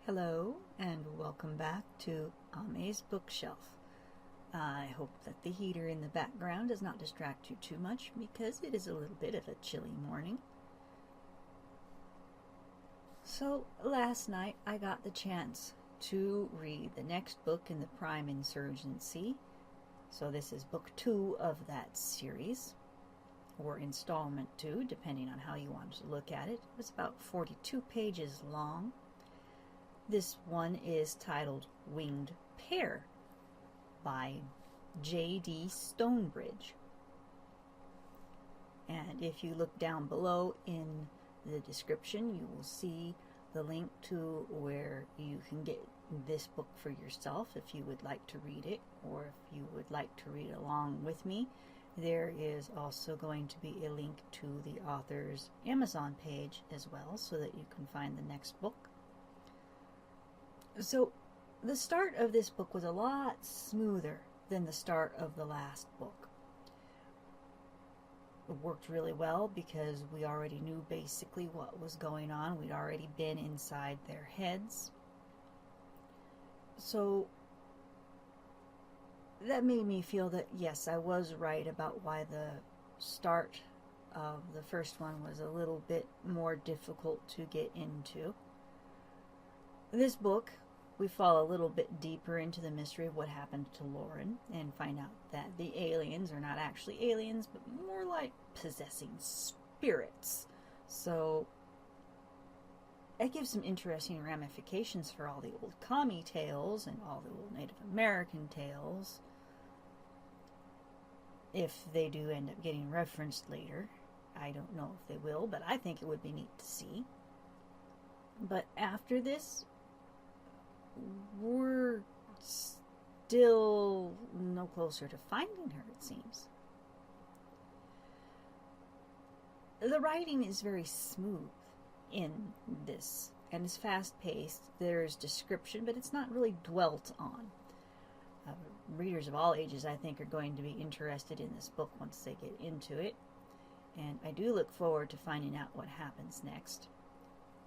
Hello and welcome back to Ame's Bookshelf. I hope that the heater in the background does not distract you too much because it is a little bit of a chilly morning. So last night I got the chance to read the next book in the Prime Insurgency. So this is book 2 of that series, or installment 2, depending on how you want to look at it. It was about 42 pages long. This one is titled Winged Pair by J.D. Stonebridge. And if you look down below in the description, you will see the link to where you can get this book for yourself if you would like to read it, or if you would like to read along with me. There is also going to be a link to the author's Amazon page as well, so that you can find the next book. So the start of this book was a lot smoother than the start of the last book. It worked really well because we already knew basically what was going on. We'd already been inside their heads. So that made me feel that, yes, I was right about why the start of the first one was a little bit more difficult to get into. This book, we fall a little bit deeper into the mystery of what happened to Lauren and find out that the aliens are not actually aliens, but more like possessing spirits. So that gives some interesting ramifications for all the old commie tales and all the old Native American tales, if they do end up getting referenced later. I don't know if they will, but I think it would be neat to see. But after this, we're still no closer to finding her, it seems. The writing is very smooth in this, and it's fast-paced. There's description, but it's not really dwelt on. Readers of all ages, I think, are going to be interested in this book once they get into it, and I do look forward to finding out what happens next.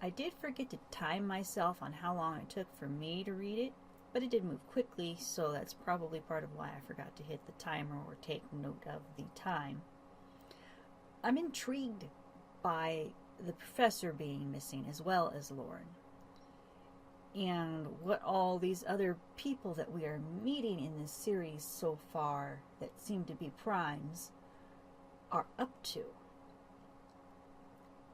I did forget to time myself on how long it took for me to read it, but it did move quickly, so that's probably part of why I forgot to hit the timer or take note of the time. I'm intrigued by the professor being missing as well as Lauren, and what all these other people that we are meeting in this series so far that seem to be primes are up to.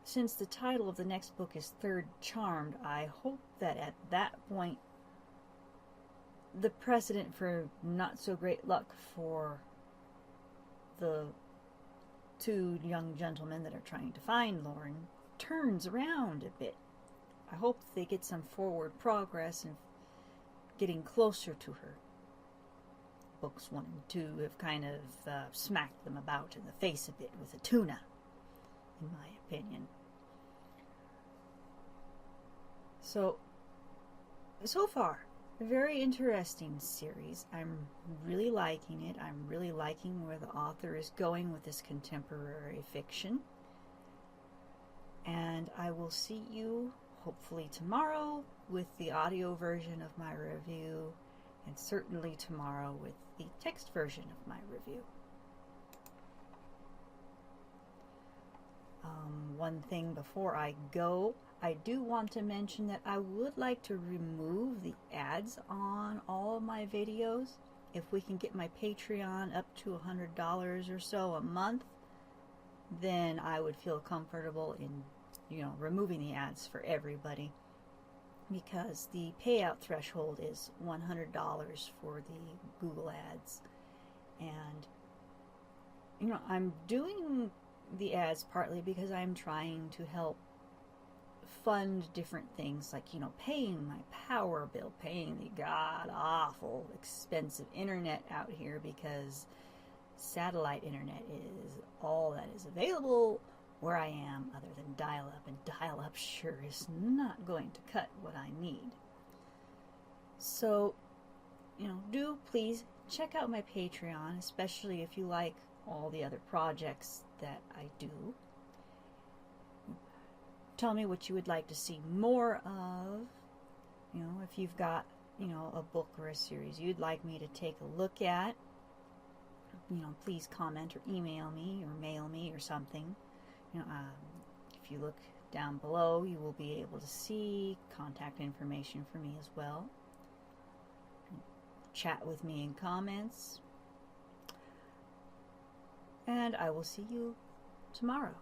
Since the title of the next book is Third Charmed, I hope that at that point the precedent for not so great luck for the two young gentlemen that are trying to find Lauren turns around a bit. I hope they get some forward progress in getting closer to her. Books 1 and 2 have kind of smacked them about in the face a bit with a tuna, in my opinion. So far, a very interesting series. I'm really liking it. I'm really liking where the author is going with this contemporary fiction. And I will see you hopefully tomorrow with the audio version of my review, and certainly tomorrow with the text version of my review. One thing before I go, I do want to mention that I would like to remove the ads on all of my videos. If we can get my Patreon up to $100 or so a month, then I would feel comfortable in, removing the ads for everybody, because the payout threshold is $100 for the Google ads. And I'm doing the ads partly because I'm trying to help fund different things, like paying my power bill, paying the god-awful expensive internet out here, because satellite internet is all that is available where I am, other than dial-up, and dial-up sure is not going to cut what I need. So, do please check out my Patreon, especially if you like all the other projects that I do. Tell me what you would like to see more of. You know, if you've got, you know, a book or a series you'd like me to take a look at, you know, please comment or email me or mail me or something. You know, if you look down below, you will be able to see contact information for me as well. Chat with me in comments. And I will see you tomorrow.